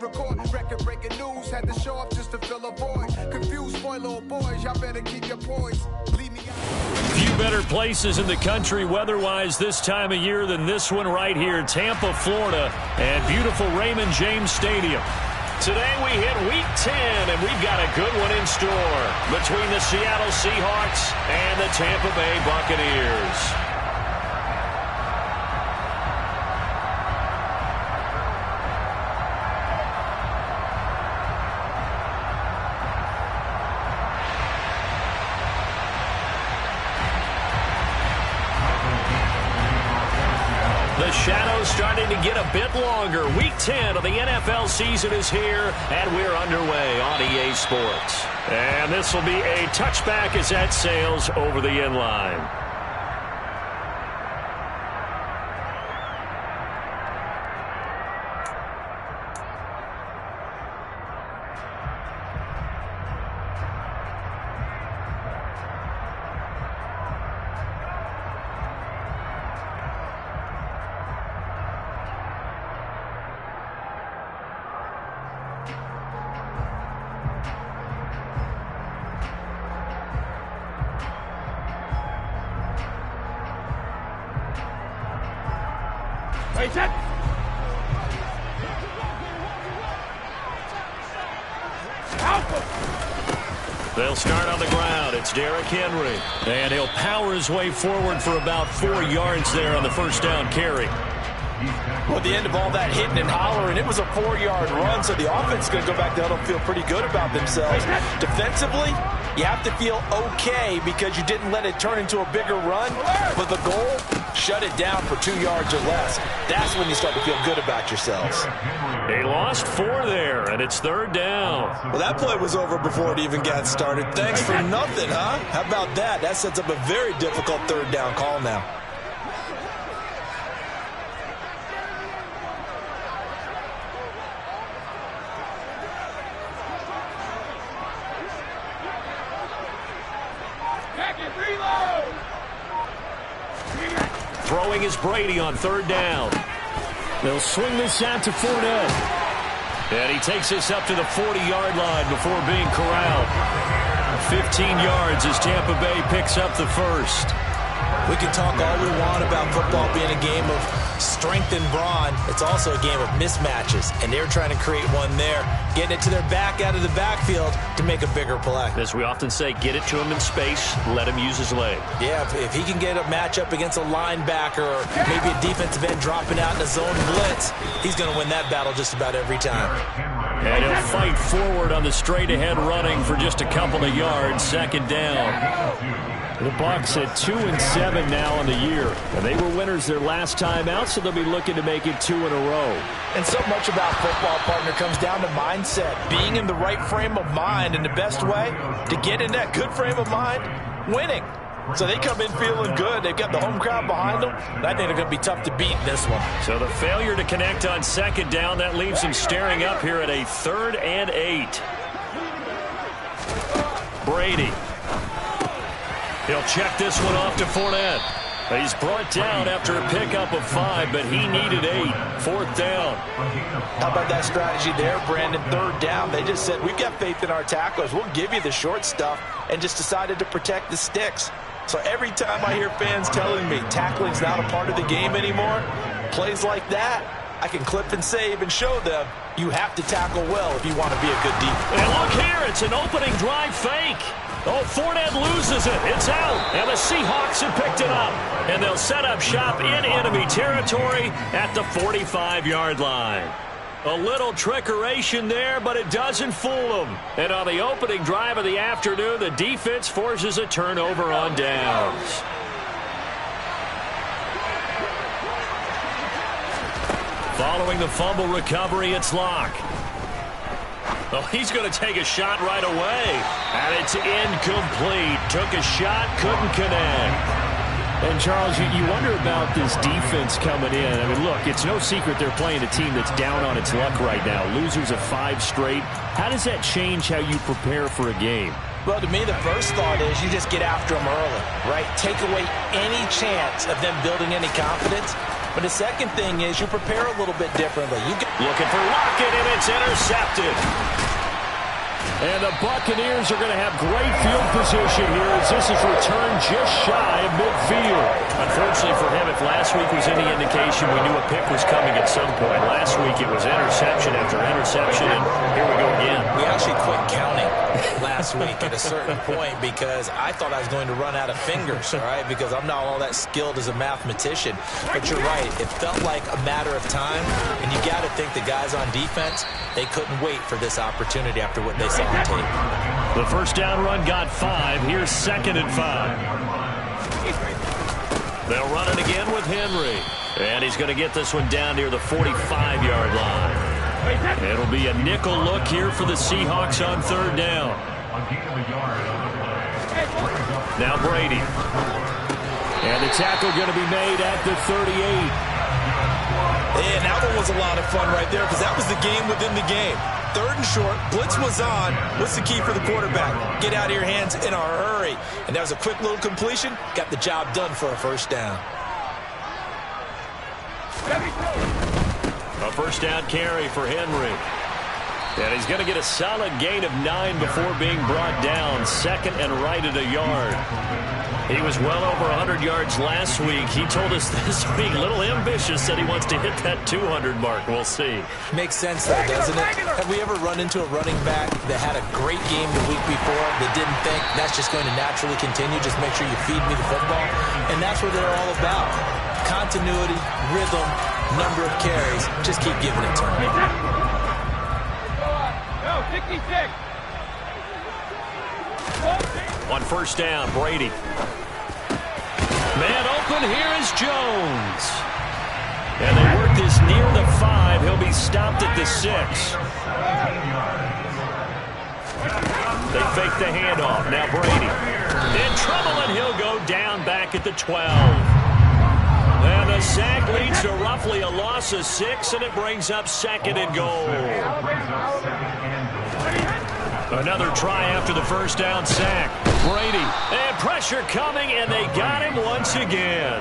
record record-breaking news. Had to show up just to fill a void. Confused boy, little boys, y'all better keep your poise. Leave me out. Few better places in the country weather-wise this time of year than this one right here, Tampa, Florida, and beautiful Raymond James Stadium. Today we hit Week 10, and we've got a good one in store between the Seattle Seahawks and the Tampa Bay Buccaneers. The shadow's starting to get a bit longer. Week 10 of the NFL season is here, and we're underway on EA Sports. And this will be a touchback as that sails over the end line. They'll start on the ground. It's Derrick Henry. And he'll power his way forward for about 4 yards there on the first down carry. Well, at the end of all that hitting and hollering, it was a 4-yard run, so the offense is going to go back down and feel pretty good about themselves. Defensively, you have to feel okay because you didn't let it turn into a bigger run, but the goal, shut it down for 2 yards or less. That's when you start to feel good about yourselves. They lost 4 there, and it's third down. Well, that play was over before it even got started. Thanks for nothing, huh? How about that? That sets up a very difficult third down call now. Throwing is Brady on third down. They'll swing this out to Fournette. And he takes this up to the 40-yard line before being corralled. 15 yards as Tampa Bay picks up the first. We can talk all we want about football being a game of strength and brawn. It's also a game of mismatches, and they're trying to create one there, getting it to their back out of the backfield to make a bigger play. As we often say, get it to him in space, let him use his leg. Yeah, if he can get a matchup against a linebacker or maybe a defensive end dropping out in a zone blitz, he's going to win that battle just about every time. And he'll fight forward on the straight-ahead running for just a couple of yards, second down. The Bucs at 2-7 now on the year, and they were winners their last time out, so they'll be looking to make it 2 in a row. And so much about football, partner, comes down to mindset, being in the right frame of mind, and the best way to get in that good frame of mind, winning. So they come in feeling good. They've got the home crowd behind them, and I think they're going to be tough to beat in this one. So the failure to connect on second down, that leaves him staring up here at a 3rd and 8. Brady. He'll check this one off to Fournette. He's brought down after a pickup of 5, but he needed 8. 4th down. How about that strategy there, Brandon? 3rd down. They just said, we've got faith in our tacklers. We'll give you the short stuff, and just decided to protect the sticks. So every time I hear fans telling me tackling's not a part of the game anymore, plays like that, I can clip and save and show them you have to tackle well if you want to be a good defense. And look here, it's an opening drive fake. Oh, Fournette loses it. It's out. And the Seahawks have picked it up. And they'll set up shop in enemy territory at the 45-yard line. A little trickeration there, but it doesn't fool them. And on the opening drive of the afternoon, the defense forces a turnover on downs. Following the fumble recovery, it's Locke. Oh, he's going to take a shot right away. And it's incomplete. Took a shot, couldn't connect. And, Charles, you wonder about this defense coming in. I mean, look, it's no secret they're playing a team that's down on its luck right now. Losers of 5 straight. How does that change how you prepare for a game? Well, to me, the first thought is you just get after them early, right? Take away any chance of them building any confidence. But the second thing is you prepare a little bit differently. Looking for Lockett, and it's intercepted. And the Buccaneers are going to have great field position here as this is returned just shy of midfield. Unfortunately for him, if last week was any indication, we knew a pick was coming at some point. Last week it was interception after interception, and here we go again. We actually quit counting last week at a certain point because I thought I was going to run out of fingers, all right, because I'm not all that skilled as a mathematician. But you're right. It felt like a matter of time, and you got to think the guys on defense, they couldn't wait for this opportunity after what they saw on tape. The first down run got 5. Here's 2nd and 5. They'll run it again with Henry. And he's going to get this one down near the 45-yard line. It'll be a nickel look here for the Seahawks on 3rd down. Now Brady. And the tackle going to be made at the 38. And that one was a lot of fun right there because that was the game within the game. 3rd and short, blitz was on. What's the key for the quarterback? Get out of your hands in a hurry. And that was a quick little completion. Got the job done for a first down. A first down carry for Henry. And he's going to get a solid gain of 9 before being brought down. 2nd and right at a yard. He was well over 100 yards last week. He told us this week, a little ambitious, said he wants to hit that 200 mark. We'll see. Makes sense, though, doesn't it? Have we ever run into a running back that had a great game the week before that didn't think that's just going to naturally continue? Just make sure you feed me the football. And that's what they're all about. Continuity, rhythm, number of carries. Just keep giving it to him. No, 66. On first down, Brady. Man open, here is Jones. And they work this near the 5. He'll be stopped at the 6. They fake the handoff. Now Brady. In trouble, and he'll go down back at the 12. And the sack leads to roughly a loss of 6, and it brings up 2nd and goal. Another try after the first down sack. Brady, and pressure coming, and they got him once again.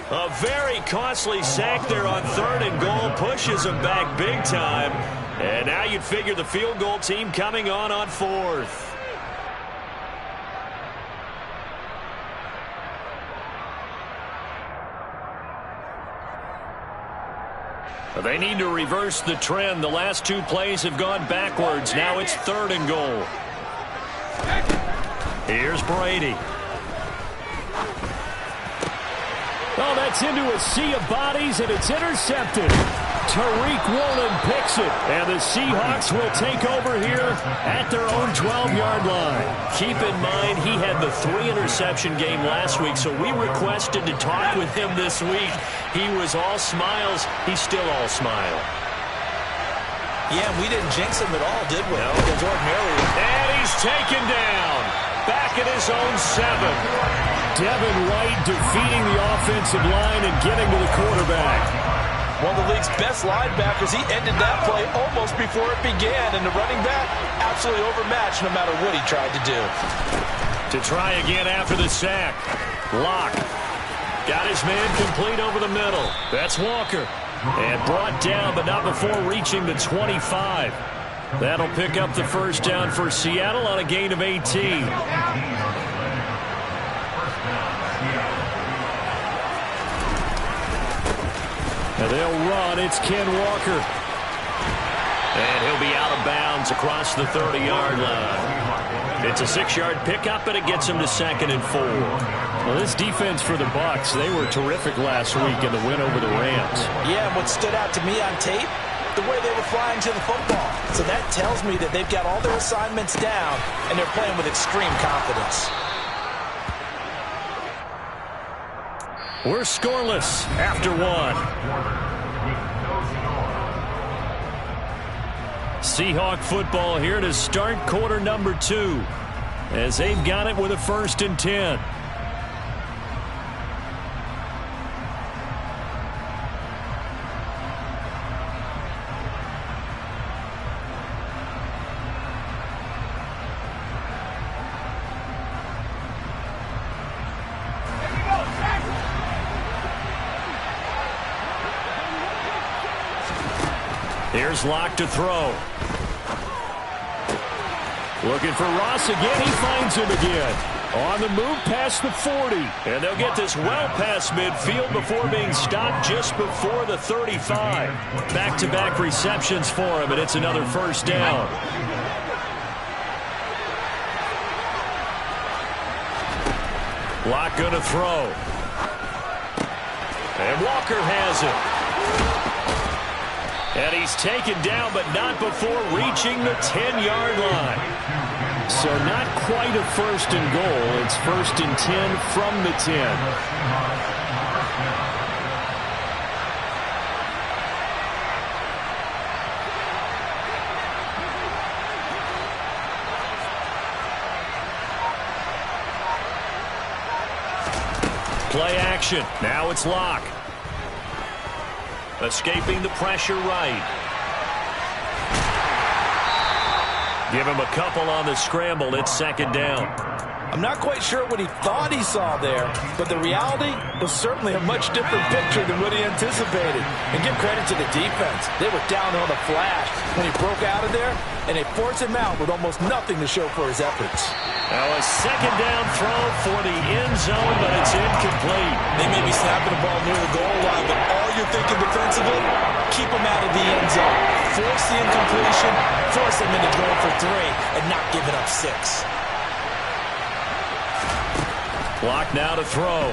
A very costly sack there on 3rd and goal. Pushes him back big time. And now you'd figure the field goal team coming on 4th. They need to reverse the trend. The last 2 plays have gone backwards. Now it's 3rd and goal. Here's Brady. Oh, that's into a sea of bodies, and it's intercepted. Tariq Woolen picks it, and the Seahawks will take over here at their own 12-yard line. Keep in mind, he had the 3-interception game last week, so we requested to talk with him this week. He was all smiles. He's still all smile. Yeah, we didn't jinx him at all, did we? No. Because ordinarily... And he's taken down. Back at his own 7. Devin White defeating the offensive line and getting to the quarterback. One of the league's best linebackers. He ended that play almost before it began. And the running back, absolutely overmatched no matter what he tried to do. To try again after the sack. Locke. Got his man complete over the middle. That's Walker. And brought down, but not before reaching the 25. That'll pick up the first down for Seattle on a gain of 18. And they'll run. It's Ken Walker. And he'll be out of bounds across the 30-yard line. It's a 6-yard pickup, and it gets him to 2nd and 4. Well, this defense for the Bucs, they were terrific last week in the win over the Rams. Yeah, and what stood out to me on tape, the way they were flying to the football. So that tells me that they've got all their assignments down, and they're playing with extreme confidence. We're scoreless after 1. Seahawk football here to start quarter number 2 as they've got it with a 1st and 10. Here's Locke to throw. Looking for Ross again. He finds him again. On the move past the 40. And they'll get this well past midfield before being stopped just before the 35. Back-to-back receptions for him, and it's another first down. Locke going to throw. And Walker has it. And he's taken down, but not before reaching the 10-yard line. So not quite a first and goal. It's first and 10 from the 10. Play action. Now it's Locke. Escaping the pressure right. Give him a couple on the scramble. It's second down. I'm not quite sure what he thought he saw there, but the reality was certainly a much different picture than what he anticipated. And give credit to the defense. They were down on the flash when he broke out of there, and they forced him out with almost nothing to show for his efforts. Now a second down throw for the end zone, but it's incomplete. They may be snapping the ball near the goal line, but all you're thinking defensively, keep them out of the end zone. Force the incompletion, force them into going for 3, and not giving up 6. Locke now to throw.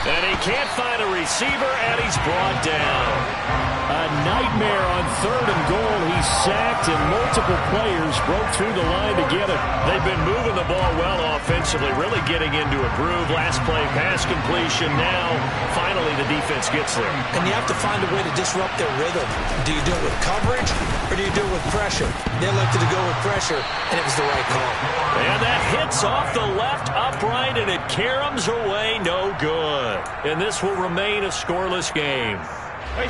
And he can't find a receiver, and he's brought down. A nightmare on third and goal. He's sacked, and multiple players broke through the line to get him. They've been moving the ball well offensively, really getting into a groove. Last play, pass completion. Now, finally, the defense gets there. And you have to find a way to disrupt their rhythm. Do you do it with coverage, or do you do it with pressure? They elected to go with pressure, and it was the right call. And that hits off the left upright, and it caroms away, no good. And this will remain a scoreless game.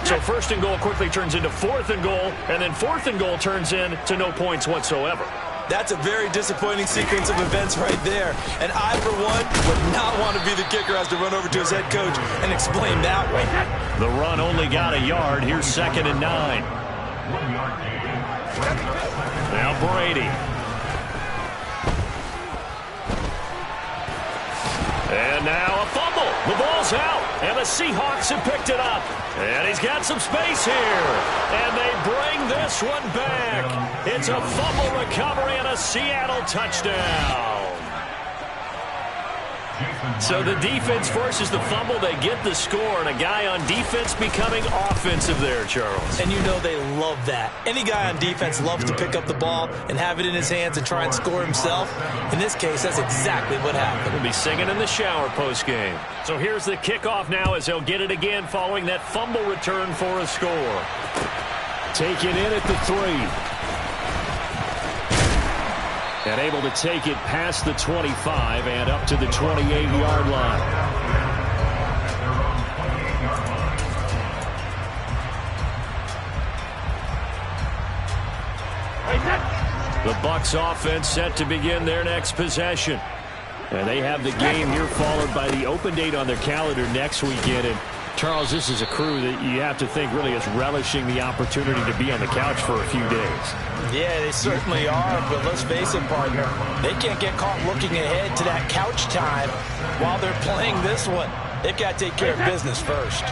So first and goal quickly turns into fourth and goal, and then fourth and goal turns into no points whatsoever. That's a very disappointing sequence of events right there. And I, for one, would not want to be the kicker who has to run over to his head coach and explain that way. The run only got a yard. Here's second and 9. Now Brady. And now a fumble. The ball's out, and the Seahawks have picked it up. And he's got some space here. And they bring this one back. It's a fumble recovery and a Seattle touchdown. So the defense forces the fumble. They get the score, and a guy on defense becoming offensive there, Charles. And you know they love that. Any guy on defense loves to pick up the ball and have it in his hands and try and score himself. In this case, that's exactly what happened. We'll be singing in the shower post-game. So here's the kickoff now as they'll get it again following that fumble return for a score. Taken in at the 3. And able to take it past the 25 and up to the 28-yard line. The Bucs offense set to begin their next possession. And they have the game here followed by the open date on their calendar next weekend. And Charles, this is a crew that you have to think really is relishing the opportunity to be on the couch for a few days. Yeah, they certainly are, but let's face it, partner. They can't get caught looking ahead to that couch time while they're playing this one. They've got to take care of business first.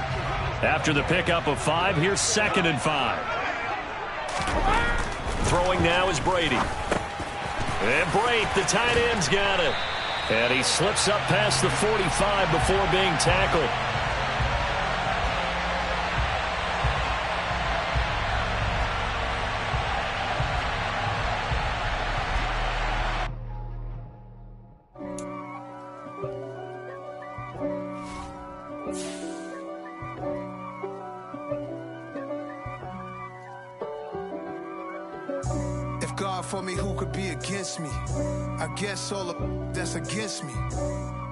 After the pickup of 5, here's second and 5. Throwing now is Brady. And Brate, the tight end's got it. And he slips up past the 45 before being tackled. For me, who could be against me? I guess all of that's against me.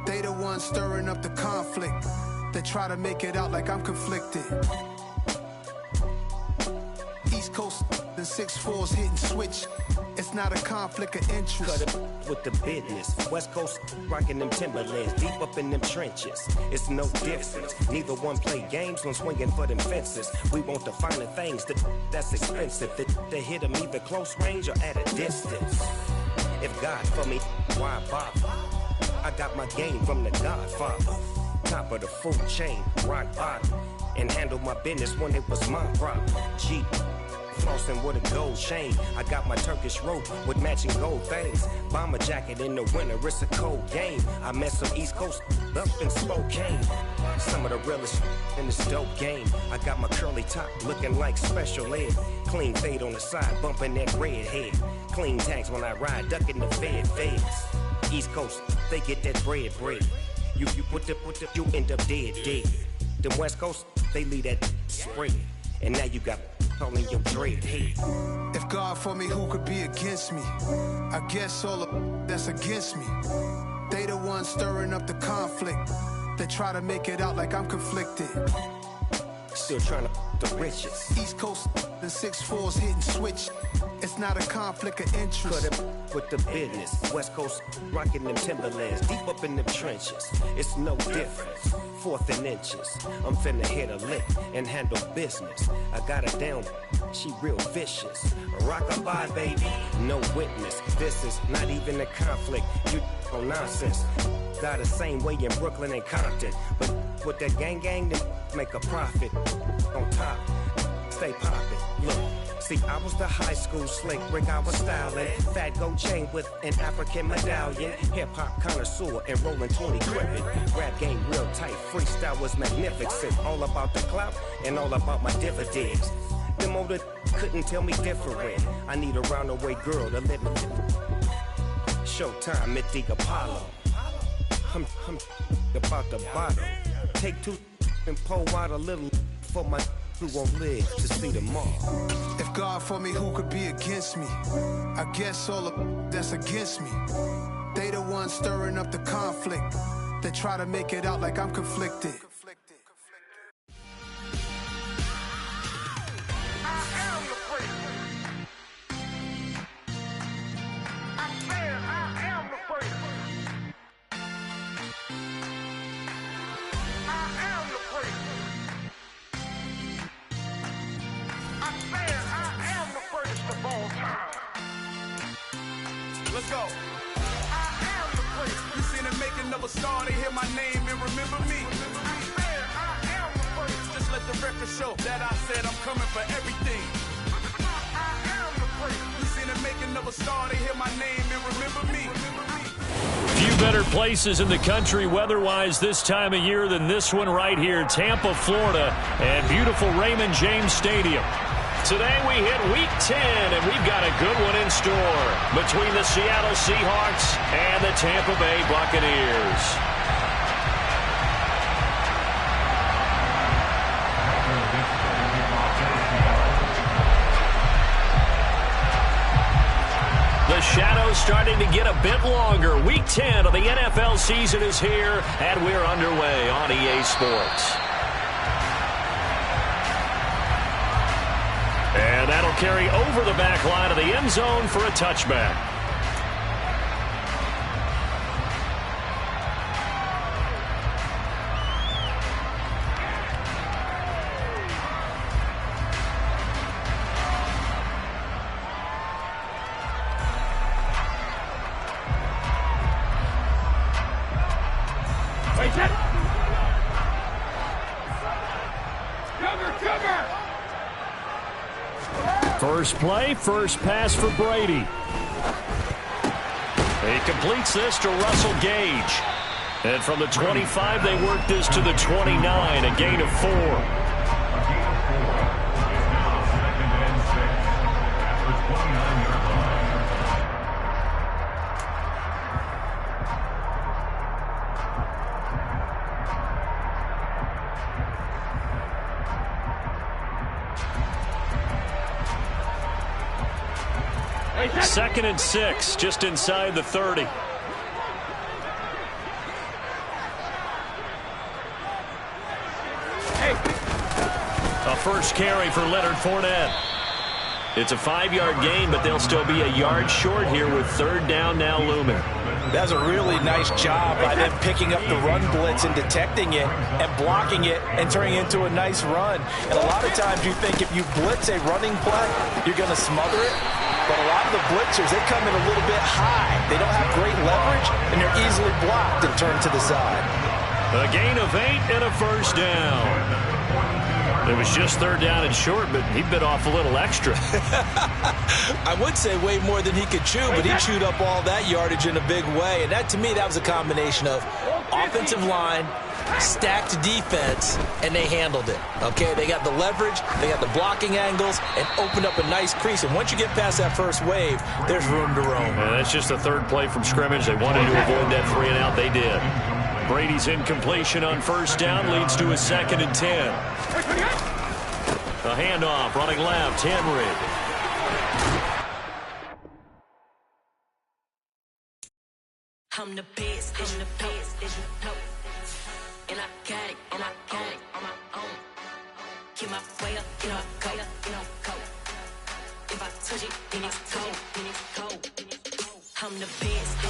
They the ones stirring up the conflict. They try to make it out like I'm conflicted. East Coast the 6'4's hitting switch. It's not a conflict of interest. Cut it with the business. West Coast rocking them Timberlands, deep up in them trenches. It's no difference. Neither one play games when swinging for them fences. We want the finer things that's expensive. That hit them either close range or at a distance. If God for me, why bother? I got my game from the Godfather. Top of the food chain, rock bottom. And handle my business when it was my problem. G. Flossing with a gold chain. I got my Turkish rope with matching gold things. Bomber jacket in the winter, it's a cold game. I met some East Coast up in Spokane. Some of the realest in this dope game. I got my curly top looking like special ed. Clean fade on the side, bumping that red head. Clean tags when I ride, ducking the feds. East Coast, they get that bread. You you end up dead. The West Coast, they leave that spread. And now you got calling your dread head. If God for me, who could be against me? I guess all of that's against me. They the ones stirring up the conflict. They try to make it out like I'm conflicted. Still trying to the riches. East Coast, the 6'4's hitting switch. It's not a conflict of interest. Cut it with the business. West Coast rocking them Timberlands, deep up in them trenches. It's no difference. 4th and inches. I'm finna hit a lick and handle business. I got her down, she real vicious. Rockabye, baby, no witness. This is not even a conflict. You on nonsense. Got the same way in Brooklyn and Compton, but with that gang, then make a profit. On top, stay poppin'. Look. See, I was the high school slick Rick, I was styling. Fat gold chain with an African medallion. Hip-hop connoisseur and rolling 20 cribbin'. Rap game real tight, freestyle was magnificent. All about the clout and all about my dividends. Them older couldn't tell me different. I need a roundaway girl to live with. Showtime, Mythic Apollo. I'm about the bottom. Take 2 and pull out a little for my who won't live to see tomorrow. If God for me, who could be against me? I guess all of that's against me. They the ones stirring up the conflict. They try to make it out like I'm conflicted. Let's go. I am the prince. You seen the making of a star, they hear my name and remember me. I swear I am the prince. Just let the record show that I said I'm coming for everything. I am the prince. You seen the making of a star, they hear my name and remember me. Few better places in the country weather-wise this time of year than this one right here, Tampa, Florida, and beautiful Raymond James Stadium. Today we hit Week 10, and we've got a good one in store between the Seattle Seahawks and the Tampa Bay Buccaneers. The shadow's starting to get a bit longer. Week 10 of the NFL season is here, and we're underway on EA Sports. And that'll carry over the back line of the end zone for a touchback. First play, first pass for Brady. He completes this to Russell Gage. And from the 25, they work this to the 29, a gain of 4. Second and 6, just inside the 30. A first carry for Leonard Fournette. It's a 5-yard gain, but they'll still be a yard short here with third down now looming. That's a really nice job by them picking up the run blitz and detecting it and blocking it and turning it into a nice run. And a lot of times you think if you blitz a running play, you're going to smother it. But a lot of the blitzers, they come in a little bit high. They don't have great leverage, and they're easily blocked and turned to the side. A gain of 8 and a first down. It was just third down and short, but he bit off a little extra. I would say way more than he could chew, but he chewed up all that yardage in a big way. And that, to me, that was a combination of offensive line, stacked defense, and they handled it. Okay, they got the leverage, they got the blocking angles, and opened up a nice crease. And once you get past that first wave, there's room to roam. And that's just the third play from scrimmage. They wanted to avoid that 3-and-out. They did. Brady's incompletion on first down leads to a 2nd and 10. A handoff, running left, Henry. I'm the best, and I got it, and I own it on my own. Keep my way up, go. If I touch it, then it's cold, I'm the best,